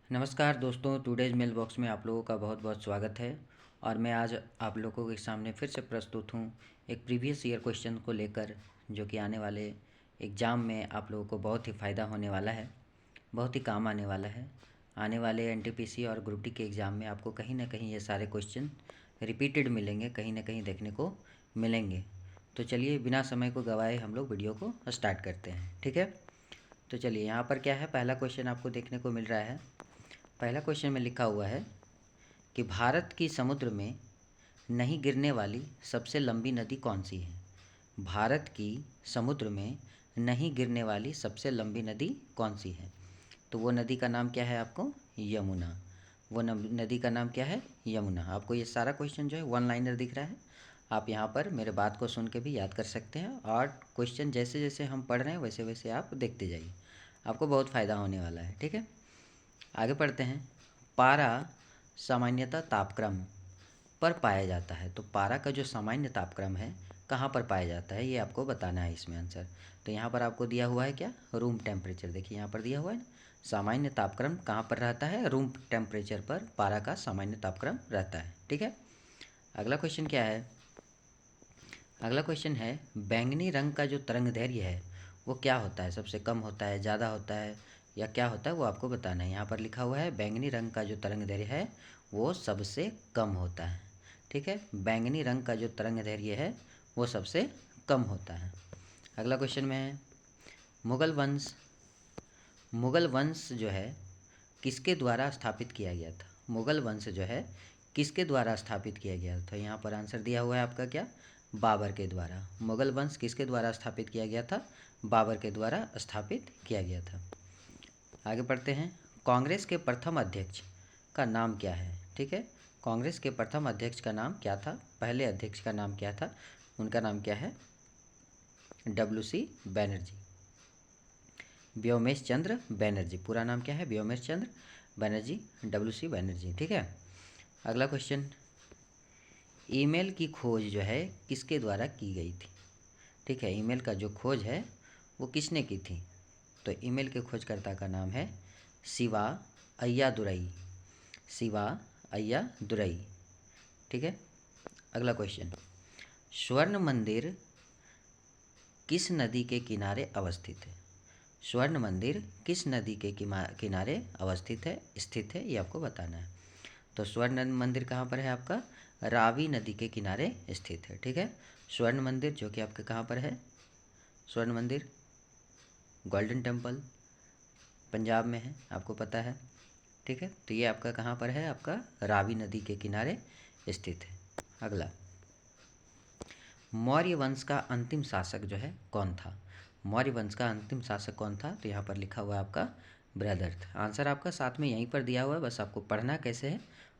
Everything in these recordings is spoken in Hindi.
नमस्कार दोस्तों, टुडेज मेल बॉक्स में आप लोगों का बहुत बहुत स्वागत है। और मैं आज आप लोगों के सामने फिर से प्रस्तुत हूँ एक प्रीवियस ईयर क्वेश्चन को लेकर, जो कि आने वाले एग्ज़ाम में आप लोगों को बहुत ही फ़ायदा होने वाला है, बहुत ही काम आने वाला है। आने वाले एनटीपीसी और ग्रुप डी के एग्ज़ाम में आपको कहीं ना कहीं ये सारे क्वेश्चन रिपीटेड मिलेंगे, कहीं ना कहीं देखने को मिलेंगे। तो चलिए बिना समय को गवाए हम लोग वीडियो को स्टार्ट करते हैं, ठीक है। तो चलिए यहाँ पर क्या है, पहला क्वेश्चन आपको देखने को मिल रहा है। पहला क्वेश्चन में लिखा हुआ है कि भारत की समुद्र में नहीं गिरने वाली सबसे लंबी नदी कौन सी है। भारत की समुद्र में नहीं गिरने वाली सबसे लंबी नदी कौन सी है। तो वो नदी का नाम क्या है आपको, यमुना। वो नदी का नाम क्या है, यमुना। आपको ये सारा क्वेश्चन जो है वन लाइनर दिख रहा है। आप यहाँ पर मेरे बात को सुन के भी याद कर सकते हैं, और क्वेश्चन जैसे जैसे हम पढ़ रहे हैं वैसे वैसे आप देखते जाइए, आपको बहुत फ़ायदा होने वाला है, ठीक है। आगे पढ़ते हैं। पारा सामान्यतः तापक्रम पर पाया जाता है। तो पारा का जो सामान्य तापक्रम है कहाँ पर पाया जाता है, ये आपको बताना है इसमें आंसर। तो यहाँ पर आपको दिया हुआ है क्या, रूम टेम्परेचर। देखिए यहाँ पर दिया हुआ है ना, सामान्य तापक्रम कहाँ पर रहता है, रूम टेम्परेचर पर पारा का सामान्य तापक्रम रहता है, ठीक है। अगला क्वेश्चन क्या है, अगला क्वेश्चन है बैंगनी रंग का जो तरंग दैर्घ्य है वो क्या होता है, सबसे कम होता है, ज़्यादा होता है, या क्या होता है, वो आपको बताना है। यहाँ पर लिखा हुआ है बैंगनी रंग का जो तरंग दैर्घ्य है वो सबसे कम होता है, ठीक है। बैंगनी रंग का जो तरंग दैर्घ्य है वो सबसे कम होता है। अगला क्वेश्चन में है मुगल वंश जो है किसके द्वारा स्थापित किया गया था। मुगल वंश जो है किसके द्वारा स्थापित किया गया था। यहाँ पर आंसर दिया हुआ है आपका क्या, बाबर के द्वारा। मुगल वंश किसके द्वारा स्थापित किया गया था, बाबर के द्वारा स्थापित किया गया था। आगे बढ़ते हैं। कांग्रेस के प्रथम अध्यक्ष का नाम क्या है, ठीक है। कांग्रेस के प्रथम अध्यक्ष का नाम क्या था, पहले अध्यक्ष का नाम क्या था, उनका नाम क्या है, WC बैनर्जी, व्योमेश चंद्र बैनर्जी। पूरा नाम क्या है, व्योमेश चंद्र बैनर्जी, WC बैनर्जी, ठीक है। अगला क्वेश्चन, ईमेल की खोज जो है किसके द्वारा की गई थी, ठीक है। ईमेल का जो खोज है वो किसने की थी। तो ईमेल के खोजकर्ता का नाम है शिवा अय्यादुरई, शिवा अय्यादुरई, ठीक है। अगला क्वेश्चन, स्वर्ण मंदिर किस नदी के किनारे अवस्थित है। स्वर्ण मंदिर किस नदी के किनारे अवस्थित है, स्थित है, ये आपको बताना है। तो स्वर्ण मंदिर कहाँ पर है आपका, रावी नदी के किनारे स्थित है, ठीक है। स्वर्ण मंदिर जो कि आपके कहाँ पर है, स्वर्ण मंदिर गोल्डन टेम्पल पंजाब में है, आपको पता है, ठीक है। तो ये आपका कहाँ पर है, आपका रावी नदी के किनारे स्थित है। अगला, मौर्य वंश का अंतिम शासक जो है कौन था। मौर्य वंश का अंतिम शासक कौन था, तो यहाँ पर लिखा हुआ है आपका बृहदर्थ। आंसर आपका साथ में यहीं पर दिया हुआ है, बस आपको पढ़ना कैसे है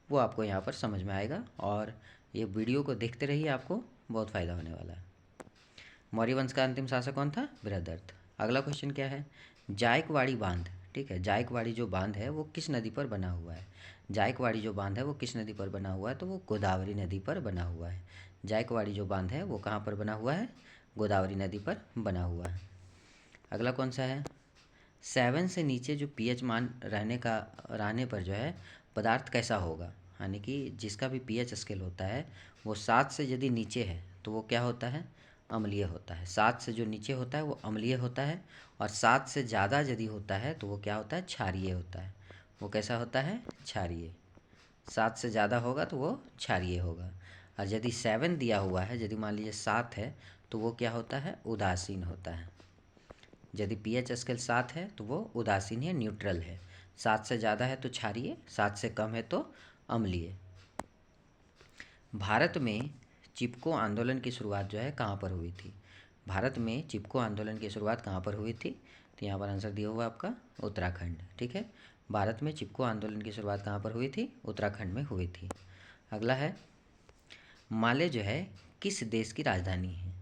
वो आपको यहाँ पर समझ में आएगा, और ये वीडियो को देखते रहिए, आपको बहुत फ़ायदा होने वाला है। मौर्य वंश का अंतिम शासक कौन था, बृहदर्थ। अगला क्वेश्चन क्या है, जायकवाड़ी बांध, ठीक है। जायकवाड़ी जो बांध है वो किस नदी पर बना हुआ है। जायकवाड़ी जो बांध है वो किस नदी पर बना हुआ है, तो वो गोदावरी नदी पर बना हुआ है। जायकवाड़ी जो बांध है वो कहाँ पर बना हुआ है, गोदावरी नदी पर बना हुआ है। अगला कौन सा है, 7 से नीचे जो pH मान रहने पर जो है पदार्थ कैसा होगा, यानी कि जिसका भी pH स्केल होता है वो 7 से यदि नीचे है तो वो क्या होता है, अम्लीय होता है। 7 से जो नीचे होता है वो अम्लीय होता है, और 7 से ज़्यादा यदि होता है तो वो क्या होता है, क्षारीय होता है। वो कैसा होता है, क्षारीय। 7 से ज़्यादा होगा तो वो क्षारीय होगा। और यदि 7 दिया हुआ है, यदि मान लीजिए 7 है तो वो क्या होता है, उदासीन होता है। यदि pH स्केल 7 है तो वो उदासीन है, न्यूट्रल है। 7 से ज़्यादा है तो क्षारीय, 7 से कम है तो अम्लीय। भारत में चिपको आंदोलन की शुरुआत जो है कहाँ पर हुई थी। भारत में चिपको आंदोलन की शुरुआत कहाँ पर हुई थी, तो यहाँ पर आंसर दिया हुआ आपका उत्तराखंड, ठीक है। भारत में चिपको आंदोलन की शुरुआत कहाँ पर हुई थी, उत्तराखंड में हुई थी। अगला है, माले जो है किस देश की राजधानी है।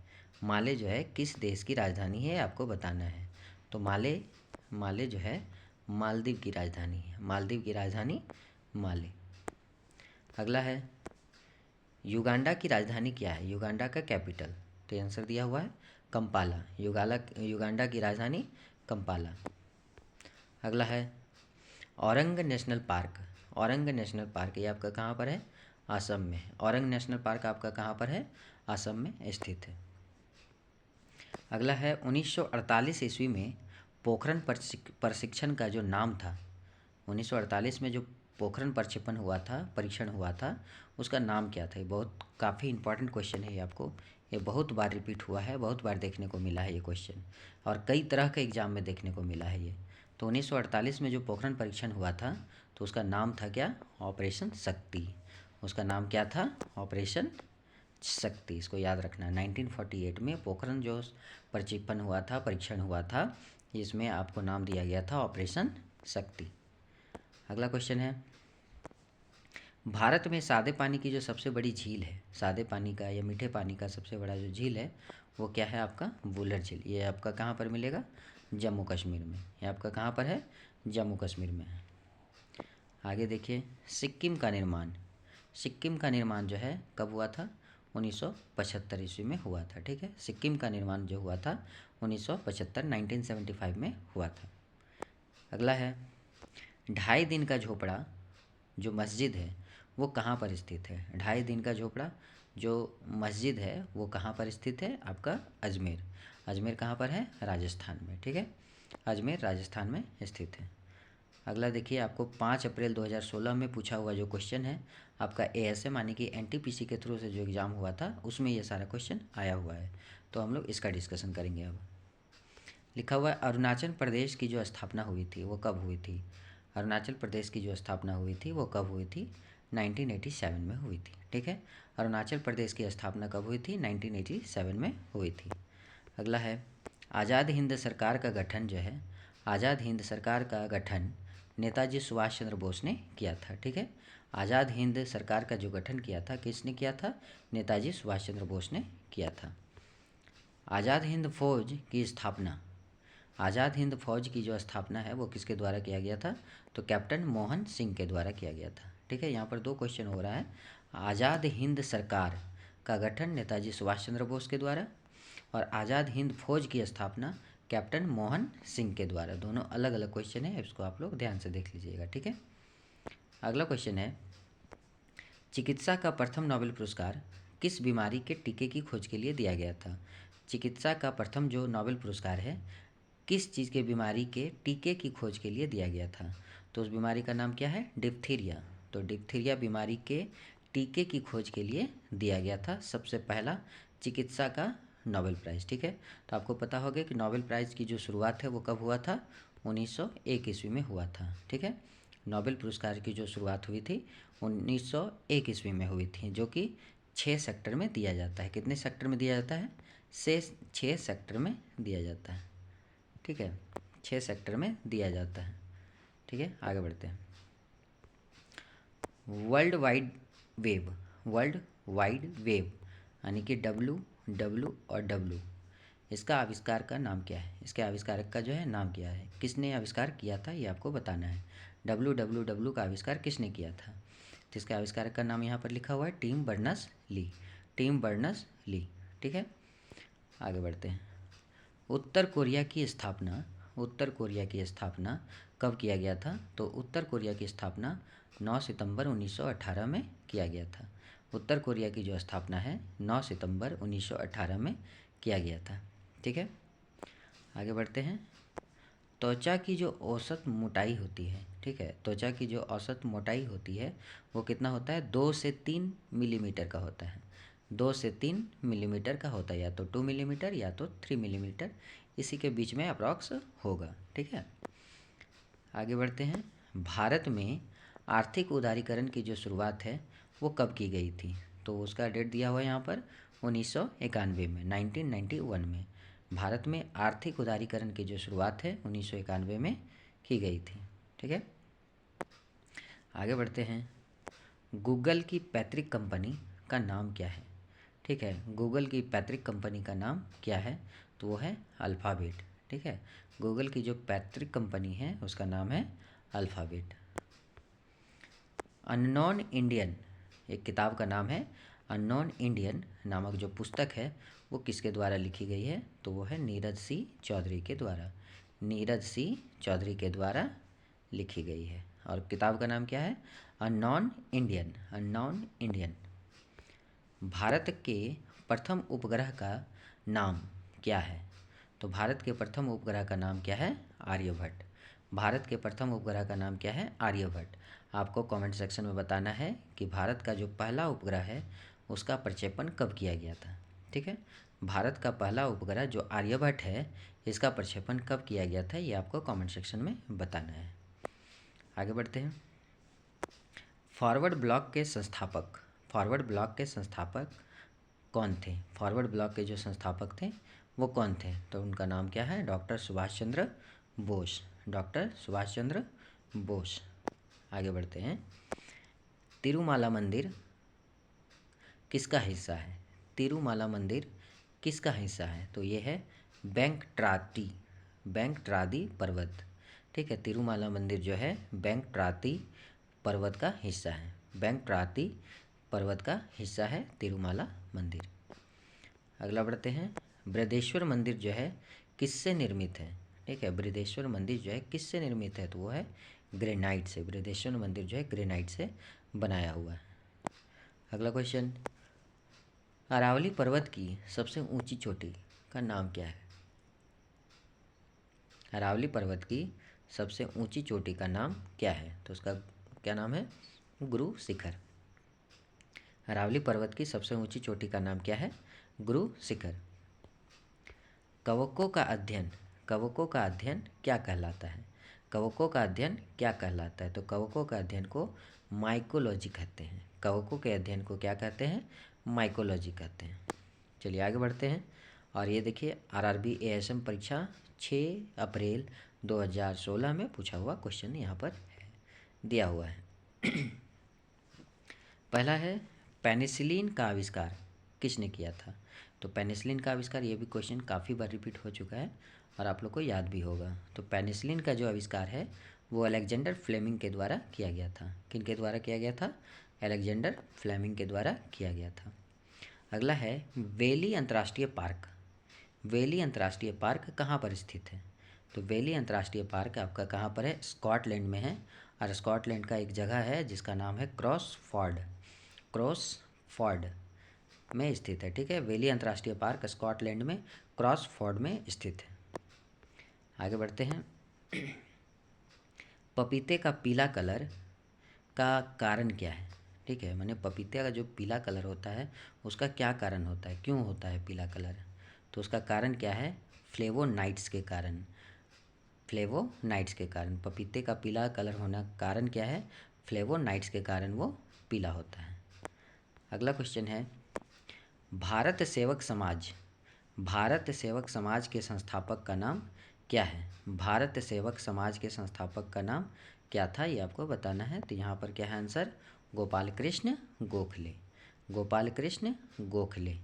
माले जो है किस देश की राजधानी है आपको बताना है। तो माले माले जो है मालदीव की राजधानी है, मालदीव की राजधानी माले। अगला है, युगांडा की राजधानी क्या है, युगांडा का कैपिटल। तो आंसर दिया हुआ है कंपाला, युगांडा की राजधानी कंपाला। अगला है, Orang national park, Orang national park ये आपका कहाँ पर है? असम में। औरंग नेशनल पार्क आपका कहाँ पर है? असम में स्थित है। अगला है 1948 ईस्वी में पोखरण प्रशिक्षण का जो नाम था, 1948 में जो पोखरण प्रक्षेपण हुआ था, परीक्षण हुआ था, उसका नाम क्या था? ये बहुत काफ़ी इंपॉर्टेंट क्वेश्चन है ये आपको, ये बहुत बार रिपीट हुआ है, बहुत बार देखने को मिला है ये क्वेश्चन, और कई तरह के एग्जाम में देखने को मिला है ये। तो 1948 में जो पोखरण परीक्षण हुआ था तो उसका नाम था क्या? ऑपरेशन शक्ति। उसका नाम क्या था? ऑपरेशन शक्ति। इसको याद रखना। 1948 में पोखरण जो प्रक्षेपण हुआ था, परीक्षण हुआ था, इसमें आपको नाम दिया गया था ऑपरेशन शक्ति। अगला क्वेश्चन है, भारत में सादे पानी की जो सबसे बड़ी झील है, सादे पानी का या मीठे पानी का सबसे बड़ा जो झील है वो क्या है? आपका वुलर झील। ये आपका कहाँ पर मिलेगा? जम्मू कश्मीर में। ये आपका कहाँ पर है? जम्मू कश्मीर में है। आगे देखिए, सिक्किम का निर्माण, सिक्किम का निर्माण जो है कब हुआ था? 1975 ईस्वी में हुआ था। ठीक है, सिक्किम का निर्माण जो हुआ था 1975 में हुआ था। अगला है, 2.5 दिन का झोपड़ा जो मस्जिद है वो कहाँ पर स्थित है? 2.5 दिन का झोपड़ा जो मस्जिद है वो कहाँ पर स्थित है? आपका अजमेर। अजमेर कहाँ पर है? राजस्थान में। ठीक है, अजमेर राजस्थान में स्थित है। अगला देखिए, आपको 5 अप्रैल 2016 में पूछा हुआ जो क्वेश्चन है आपका एएसएम यानी कि एनटीपीसी के थ्रू से जो एग्ज़ाम हुआ था उसमें ये सारा क्वेश्चन आया हुआ है, तो हम लोग इसका डिस्कशन करेंगे। अब लिखा हुआ है, अरुणाचल प्रदेश की जो स्थापना हुई थी वो कब हुई थी? अरुणाचल प्रदेश की जो स्थापना हुई थी वो कब हुई थी? 1987 में हुई थी। ठीक है, अरुणाचल प्रदेश की स्थापना कब हुई थी? 1987 में हुई थी। अगला है, आज़ाद हिंद सरकार का गठन जो है, आज़ाद हिंद सरकार का गठन नेताजी सुभाष चंद्र बोस ने किया था। ठीक है, आज़ाद हिंद सरकार का जो गठन किया था किसने किया था? नेताजी सुभाष चंद्र बोस ने किया था। आज़ाद हिंद फौज की स्थापना, आज़ाद हिंद फौज की जो स्थापना है वो किसके द्वारा किया गया था? तो कैप्टन मोहन सिंह के द्वारा किया गया था। ठीक है, यहाँ पर 2 क्वेश्चन हो रहा है। आज़ाद हिंद सरकार का गठन नेताजी सुभाष चंद्र बोस के द्वारा, और आज़ाद हिंद फौज की स्थापना कैप्टन मोहन सिंह के द्वारा। दोनों अलग अलग क्वेश्चन है, इसको आप लोग ध्यान से देख लीजिएगा। ठीक है, अगला क्वेश्चन है, चिकित्सा का प्रथम नोबेल पुरस्कार किस बीमारी के टीके की खोज के लिए दिया गया था? चिकित्सा का प्रथम जो नोबेल पुरस्कार है किस चीज़ के बीमारी के टीके की खोज के लिए दिया गया था? तो उस बीमारी का नाम क्या है? डिप्थीरिया। तो डिप्थीरिया बीमारी के टीके की खोज के लिए दिया गया था सबसे पहला चिकित्सा का नोबेल प्राइज़। ठीक है, तो आपको पता होगा कि नोबेल प्राइज़ की जो शुरुआत है वो कब हुआ था? 1901 ईस्वी में हुआ था। ठीक है, नोबेल पुरस्कार की जो शुरुआत हुई थी 1901 ईस्वी में हुई थी, जो कि 6 सेक्टर में दिया जाता है। कितने सेक्टर में दिया जाता है? 6 सेक्टर में दिया जाता है। ठीक है, 6 सेक्टर में दिया जाता है। ठीक है, आगे बढ़ते हैं। World wide web, world wide web यानी कि डब्ल्यू और डब्ल्यू, इसका आविष्कार का नाम क्या है? इसके आविष्कारक का जो है नाम क्या है? किसने आविष्कार किया था ये आपको बताना है। डब्ल्यू का आविष्कार किसने किया था? तो इसके आविष्कारक का नाम यहाँ पर लिखा हुआ है Tim Berners Lee, Tim Berners Lee. ठीक है, आगे बढ़ते हैं। उत्तर कोरिया की स्थापना, उत्तर कोरिया की स्थापना कब किया गया था? तो उत्तर कोरिया की स्थापना 9 सितंबर 1918 में किया गया था। उत्तर कोरिया की जो स्थापना है 9 सितंबर 1918 में किया गया था। ठीक है, आगे बढ़ते हैं। त्वचा की जो औसत मोटाई होती है, ठीक है, त्वचा की जो औसत मोटाई होती है वो कितना होता है? 2 से 3 मिलीमीटर का होता है। 2 से 3 मिलीमीटर का होता है, या तो 2 मिलीमीटर या तो 3 मिलीमीटर, इसी के बीच में अप्रॉक्स होगा। ठीक है, आगे बढ़ते हैं। भारत में आर्थिक उदारीकरण की जो शुरुआत है वो कब की गई थी? तो उसका डेट दिया हुआ है यहाँ पर 1991 में, 1991 में भारत में आर्थिक उदारीकरण की जो शुरुआत है 1991 में की गई थी। ठीक है, आगे बढ़ते हैं। गूगल की पैतृक कंपनी का नाम क्या है? ठीक है, गूगल की पैतृक कंपनी का नाम क्या है? तो वो है अल्फ़ाबेट। ठीक है, गूगल की जो पैतृक कंपनी है उसका नाम है अल्फ़ाबेट। अननोन इंडियन, एक किताब का नाम है अननोन इंडियन नामक जो पुस्तक है वो किसके द्वारा लिखी गई है? तो वो है नीरज सी चौधरी के द्वारा, नीरज सी चौधरी के द्वारा लिखी गई है। और किताब का नाम क्या है? A non Indian, a non Indian. Bharat के प्रथम उपग्रह का नाम क्या है? तो भारत के प्रथम उपग्रह का नाम क्या है? आर्यभट्ट। भारत के प्रथम उपग्रह का नाम क्या है? आर्यभट्ट। आपको कमेंट सेक्शन में बताना है कि भारत का जो पहला उपग्रह है उसका प्रक्षेपण कब किया गया था। ठीक है, भारत का पहला उपग्रह जो आर्यभट्ट है इसका प्रक्षेपण कब किया गया था, ये आपको कमेंट सेक्शन में बताना है। आगे बढ़ते हैं। फॉरवर्ड ब्लॉक के संस्थापक, फॉरवर्ड ब्लॉक के संस्थापक कौन थे? फॉरवर्ड ब्लॉक के जो संस्थापक थे वो कौन थे? तो उनका नाम क्या है? Doctor Subhash Chandra Bose, doctor Subhash Chandra Bose. आगे बढ़ते हैं। तिरुमाला मंदिर किसका हिस्सा है? तिरुमाला मंदिर किसका हिस्सा है? तो ये है बैंकट्राती, बैंकट्रादी पर्वत। ठीक है, तिरुमाला मंदिर जो है बैंकट्राती पर्वत का हिस्सा है, बैंकट्राती पर्वत का हिस्सा है तिरुमाला मंदिर। अगला बढ़ते हैं। बृहदेश्वर मंदिर जो है किससे निर्मित है? ठीक है, बृहदेश्वर मंदिर जो है किससे निर्मित है? तो वो है ग्रेनाइट से। बृहदेश्वर मंदिर जो है ग्रेनाइट से बनाया हुआ है। अगला क्वेश्चन, अरावली पर्वत की सबसे ऊंची चोटी का नाम क्या है? अरावली पर्वत की सबसे ऊंची चोटी का नाम क्या है? तो उसका क्या नाम है? गुरु शिखर। अरावली पर्वत की सबसे ऊंची चोटी का नाम क्या है? गुरु शिखर। कवकों का अध्ययन, कवकों का अध्ययन क्या कहलाता है? कवकों का अध्ययन क्या कहलाता है? तो कवकों का अध्ययन को माइकोलॉजी कहते हैं। कवकों के अध्ययन को क्या कहते हैं? माइकोलॉजी कहते हैं। चलिए आगे बढ़ते हैं। और ये देखिए आरआरबी एएसएम परीक्षा 6 अप्रैल 2016 में पूछा हुआ क्वेश्चन यहाँ पर दिया हुआ है। पहला है, पेनिसिलिन का आविष्कार किसने किया था? तो पेनिसिलिन का आविष्कार, ये भी क्वेश्चन काफ़ी बार रिपीट हो चुका है और आप लोग को याद भी होगा। तो पेनिसिलिन का जो आविष्कार है वो अलेक्जेंडर फ्लेमिंग के द्वारा किया गया था। किन के द्वारा किया गया था? अलेक्जेंडर फ्लेमिंग के द्वारा किया गया था। अगला है वेली अंतर्राष्ट्रीय पार्क। वेली अंतर्राष्ट्रीय पार्क कहाँ पर स्थित है? तो वेली अंतर्राष्ट्रीय पार्क आपका कहाँ पर है? स्कॉटलैंड में है। और स्कॉटलैंड का एक जगह है जिसका नाम है क्रॉसफोर्ड, क्रॉसफोर्ड में स्थित है। ठीक है, वेली अंतर्राष्ट्रीय पार्क स्कॉटलैंड में क्रॉसफोर्ड में स्थित है। आगे बढ़ते हैं। पपीते का पीला कलर का कारण क्या है? ठीक है, माने पपीते का जो पीला कलर होता है उसका क्या कारण होता है, क्यों होता है पीला कलर? तो उसका कारण क्या है? फ्लेवोनाइट्स के कारण, फ्लेवोनाइट्स के कारण। पपीते का पीला कलर होना कारण क्या है? फ्लेवोनाइट्स के कारण वो पीला होता है। अगला क्वेश्चन है, भारत सेवक समाज, भारत सेवक समाज के संस्थापक का नाम क्या है? भारत सेवक समाज के संस्थापक का नाम क्या था, ये आपको बताना है। तो यहाँ पर क्या है आंसर? गोपाल कृष्ण गोखले, गोपाल कृष्ण गोखले।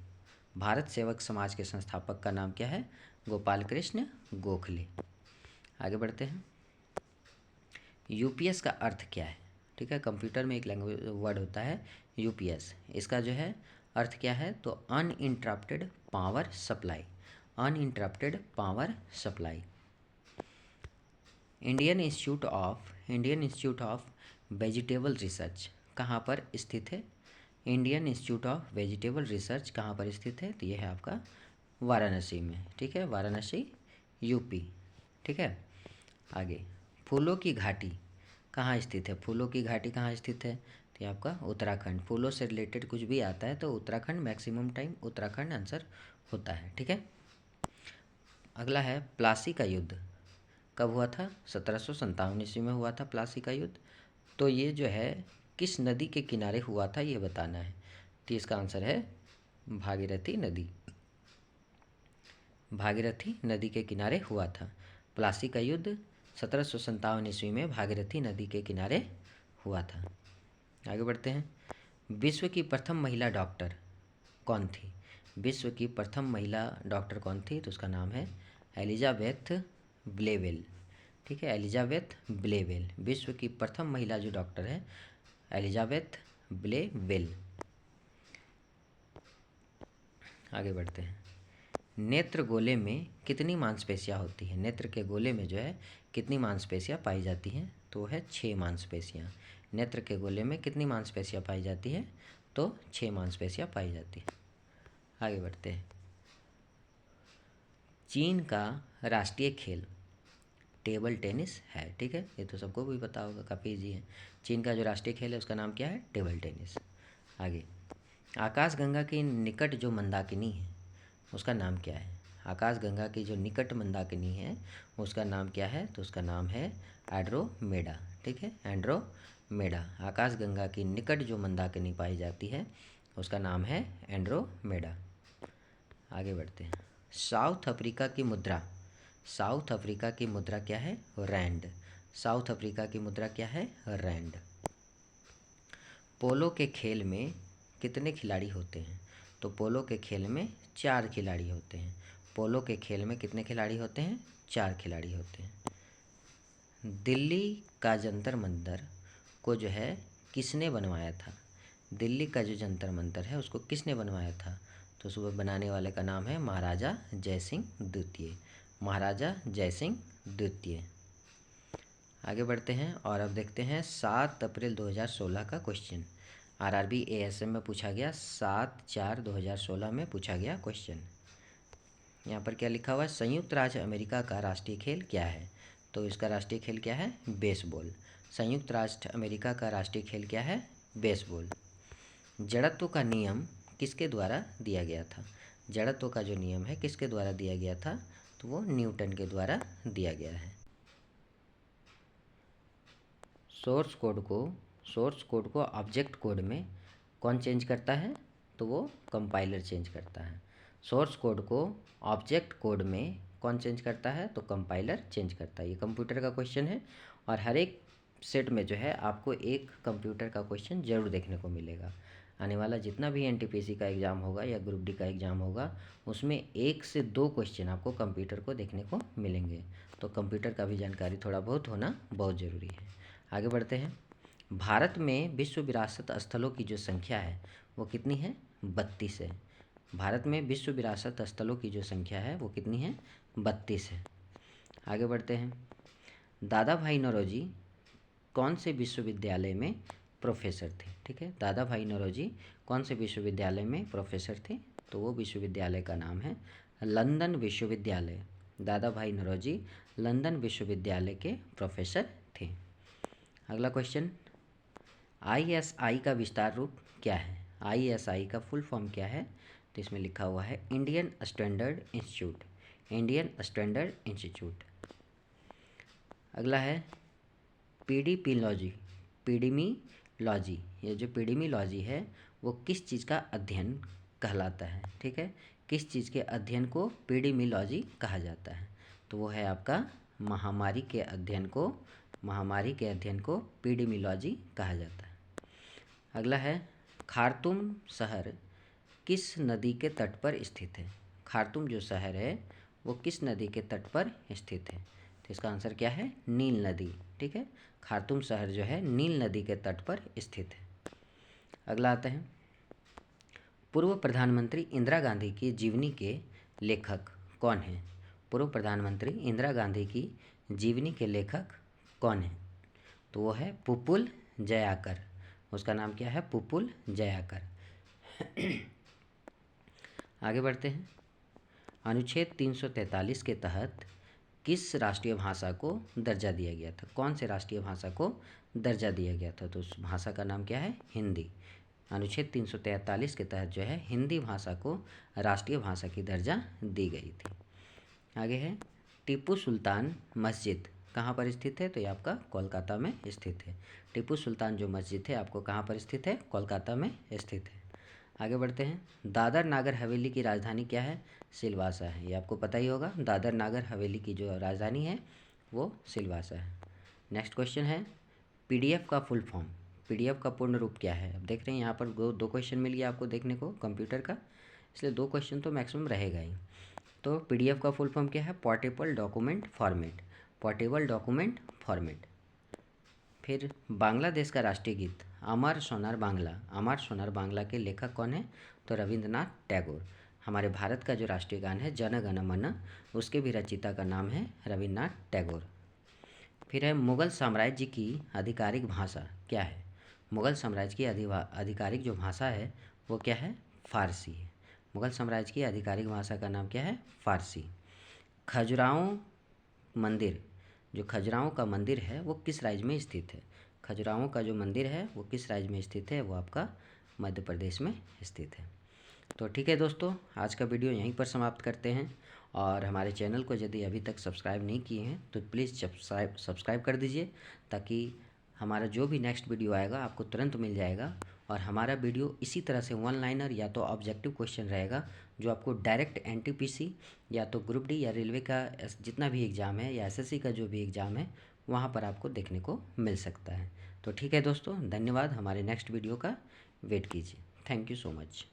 भारत सेवक समाज के संस्थापक का नाम क्या है? गोपाल कृष्ण गोखले। आगे बढ़ते हैं। यूपीएस का अर्थ क्या है? ठीक है, कंप्यूटर में एक लैंग्वेज वर्ड होता है यूपीएस। इसका जो है अर्थ क्या है? तो uninterrupted power supply, uninterrupted power supply. Indian institute of vegetable research कहाँ पर स्थित है? Indian institute of vegetable research कहाँ पर स्थित है? तो ये है आपका वाराणसी में। ठीक है, वाराणसी यूपी। ठीक है, आगे फूलों की घाटी कहाँ स्थित है? फूलों की घाटी कहाँ स्थित है? तो ये आपका उत्तराखंड। फूलों से रिलेटेड कुछ भी आता है तो Uttarakhand, maximum time Uttarakhand answer होता है। ठीक है, अगला है प्लासी का युद्ध कब हुआ था? 1757 ईस्वी में हुआ था प्लासी का युद्ध। तो ये जो है किस नदी के किनारे हुआ था ये बताना है। तो इसका आंसर है भागीरथी नदी, भागीरथी नदी के किनारे हुआ था। प्लासी का युद्ध 1757 ईस्वी में भागीरथी नदी के किनारे हुआ था। आगे बढ़ते हैं। विश्व की प्रथम महिला डॉक्टर कौन थी? विश्व की प्रथम महिला डॉक्टर कौन थी? तो उसका नाम है एलिजाबेथ ब्लेवेल। ठीक है, एलिजाबेथ ब्लेवेल। विश्व की प्रथम महिला जो डॉक्टर है एलिजाबेथ ब्लेवेल। आगे बढ़ते हैं। नेत्र गोले में कितनी मांसपेशियां होती हैं? नेत्र के गोले में जो है कितनी मांसपेशियां पाई जाती हैं? तो है 6 मांसपेशियाँ। नेत्र के गोले में कितनी मांसपेशियाँ पाई जाती है? तो 6 मांसपेशियाँ पाई जाती है। आगे बढ़ते हैं। चीन का राष्ट्रीय खेल टेबल टेनिस है, ठीक है, ये तो सबको भी पता होगा, काफ़ी ईजी है। चीन का जो राष्ट्रीय खेल है उसका नाम क्या है? Table tennis. आगे, आकाशगंगा के निकट जो मंदाकिनी है उसका नाम क्या है? आकाशगंगा की जो निकट मंदाकिनी है उसका नाम क्या है? तो उसका नाम है एंड्रोमेडा, ठीक है, एंड्रोमेडा। आकाशगंगा की निकट जो मंदाकिनी पाई जाती है उसका नाम है एंड्रोमेडा। आगे बढ़ते हैं। साउथ अफ्रीका की मुद्रा, साउथ अफ्रीका की मुद्रा क्या है? रैंड। साउथ अफ्रीका की मुद्रा क्या है? रैंड। पोलो के खेल में कितने खिलाड़ी होते हैं? तो पोलो के खेल में 4 खिलाड़ी होते हैं। पोलो के खेल में कितने खिलाड़ी होते हैं? 4 खिलाड़ी होते हैं। दिल्ली का जंतर मंतर को जो है किसने बनवाया था? दिल्ली का जो जंतर मंतर है उसको किसने बनवाया था? तो सुबह बनाने वाले का नाम है महाराजा जयसिंह द्वितीय। महाराजा जयसिंह द्वितीय। आगे बढ़ते हैं और अब देखते हैं 7 अप्रैल 2016 का क्वेश्चन। आरआरबी एएसएम में पूछा गया, 7/4/2016 में पूछा गया क्वेश्चन। यहाँ पर क्या लिखा हुआ है? संयुक्त राज्य अमेरिका का राष्ट्रीय खेल क्या है? तो इसका राष्ट्रीय खेल क्या है? बेसबॉल। संयुक्त राष्ट्र अमेरिका का राष्ट्रीय खेल क्या है? बेसबॉल। जड़त्व का नियम किसके द्वारा दिया गया था? जड़त्व का जो नियम है किसके द्वारा दिया गया था? तो वो न्यूटन के द्वारा दिया गया है। सोर्स कोड को ऑब्जेक्ट कोड में कौन चेंज करता है? तो वो कंपाइलर चेंज करता है। सोर्स कोड को ऑब्जेक्ट कोड में कौन चेंज करता है? तो कंपाइलर चेंज करता है। ये कंप्यूटर का क्वेश्चन है और हर एक सेट में जो है आपको एक कंप्यूटर का क्वेश्चन ज़रूर देखने को मिलेगा। आने वाला जितना भी एनटीपीसी का एग्ज़ाम होगा या ग्रुप डी का एग्ज़ाम होगा उसमें 1 से 2 क्वेश्चन आपको कंप्यूटर को देखने को मिलेंगे। तो कंप्यूटर का भी जानकारी थोड़ा बहुत होना बहुत ज़रूरी है। आगे बढ़ते हैं। भारत में विश्व विरासत स्थलों की जो संख्या है वो कितनी है? 32 है। भारत में विश्व विरासत स्थलों की जो संख्या है वो कितनी है? 32 है। आगे बढ़ते हैं। दादा भाई नौरोजी कौन से विश्वविद्यालय में प्रोफेसर थे? ठीक है, दादा भाई नौरोजी कौन से विश्वविद्यालय में प्रोफेसर थे? तो वो विश्वविद्यालय का नाम है लंदन विश्वविद्यालय। दादा भाई नौरोजी लंदन विश्वविद्यालय के प्रोफेसर थे। अगला क्वेश्चन, आईएसआई का विस्तार रूप क्या है? आईएसआई का फुल फॉर्म क्या है? तो इसमें लिखा हुआ है Indian standard institute. Indian standard institute. अगला है पीडीपीलॉजी। पीडीमीलॉजी, ये जो पीडीमीलॉजी है वो किस चीज़ का अध्ययन कहलाता है? ठीक है, किस चीज़ के अध्ययन को पीडीमीलॉजी कहा जाता है? तो वो है आपका महामारी के अध्ययन को पीडीमीलॉजी कहा जाता है। अगला है खार्तूम शहर किस नदी के तट पर स्थित है? खार्तूम जो शहर है वो किस नदी के तट पर स्थित है? तो इसका आंसर क्या है? नील नदी। ठीक है, खार्तूम शहर जो है नील नदी के तट पर स्थित है। अगला आता है पूर्व प्रधानमंत्री इंदिरा गांधी की जीवनी के लेखक कौन हैं? पूर्व प्रधानमंत्री इंदिरा गांधी की जीवनी के लेखक कौन हैं? तो वो है पुपुल जयाकर। उसका नाम क्या है? पुपुल जयाकर। आगे बढ़ते हैं। अनुच्छेद 343 के तहत किस राष्ट्रीय भाषा को दर्जा दिया गया था? कौन से राष्ट्रीय भाषा को दर्जा दिया गया था? तो उस भाषा का नाम क्या है? हिंदी। अनुच्छेद 343 के तहत जो है हिंदी भाषा को राष्ट्रीय भाषा की दर्जा दी गई थी। आगे है टीपू सुल्तान मस्जिद कहाँ पर स्थित है? तो ये आपका कोलकाता में स्थित है। टीपू सुल्तान जो मस्जिद है आपको कहाँ पर स्थित है? कोलकाता में स्थित है। आगे बढ़ते हैं। दादर नागर हवेली की राजधानी क्या है? सिलवासा है। ये आपको पता ही होगा, दादर नागर हवेली की जो राजधानी है वो सिलवासा है। नेक्स्ट क्वेश्चन है पीडीएफ का फुल फॉर्म। पीडीएफ का पूर्ण रूप क्या है? अब देख रहे हैं यहाँ पर दो क्वेश्चन मिल गया आपको देखने को कंप्यूटर का, इसलिए 2 क्वेश्चन तो मैक्सिमम रहेगा ही। तो पीडीएफ का फुल फॉर्म क्या है? Portable document format. Portable document format. फिर बांग्लादेश का राष्ट्रीय गीत अमर सोनार बांग्ला। अमर सोनार बांग्ला के लेखक कौन है? तो रविंद्रनाथ टैगोर। हमारे भारत का जो राष्ट्रीय गान है जन गण मन, उसके भी रचयिता का नाम है रविंद्रनाथ टैगोर। फिर है मुग़ल साम्राज्य की आधिकारिक भाषा क्या है? मुग़ल साम्राज्य की आधिकारिक जो भाषा है वो क्या है? फ़ारसी है। मुग़ल साम्राज्य की आधिकारिक भाषा का नाम क्या है? फ़ारसी। खजुराहो मंदिर, जो खजुराहो का मंदिर है वो किस राज्य में स्थित है? खजुराहो का जो मंदिर है वो किस राज्य में स्थित है? वो आपका मध्य प्रदेश में स्थित है। तो ठीक है दोस्तों, आज का वीडियो यहीं पर समाप्त करते हैं। और हमारे चैनल को यदि अभी तक सब्सक्राइब नहीं किए हैं तो प्लीज़ सब्सक्राइब कर दीजिए, ताकि हमारा जो भी नेक्स्ट वीडियो आएगा आपको तुरंत मिल जाएगा। और हमारा वीडियो इसी तरह से वन लाइनर या तो ऑब्जेक्टिव क्वेश्चन रहेगा, जो आपको डायरेक्ट एनटीपीसी या तो ग्रुप डी या रेलवे का जितना भी एग्ज़ाम है या एसएससी का जो भी एग्ज़ाम है वहाँ पर आपको देखने को मिल सकता है। तो ठीक है दोस्तों, धन्यवाद। हमारे नेक्स्ट वीडियो का वेट कीजिए। Thank you so much.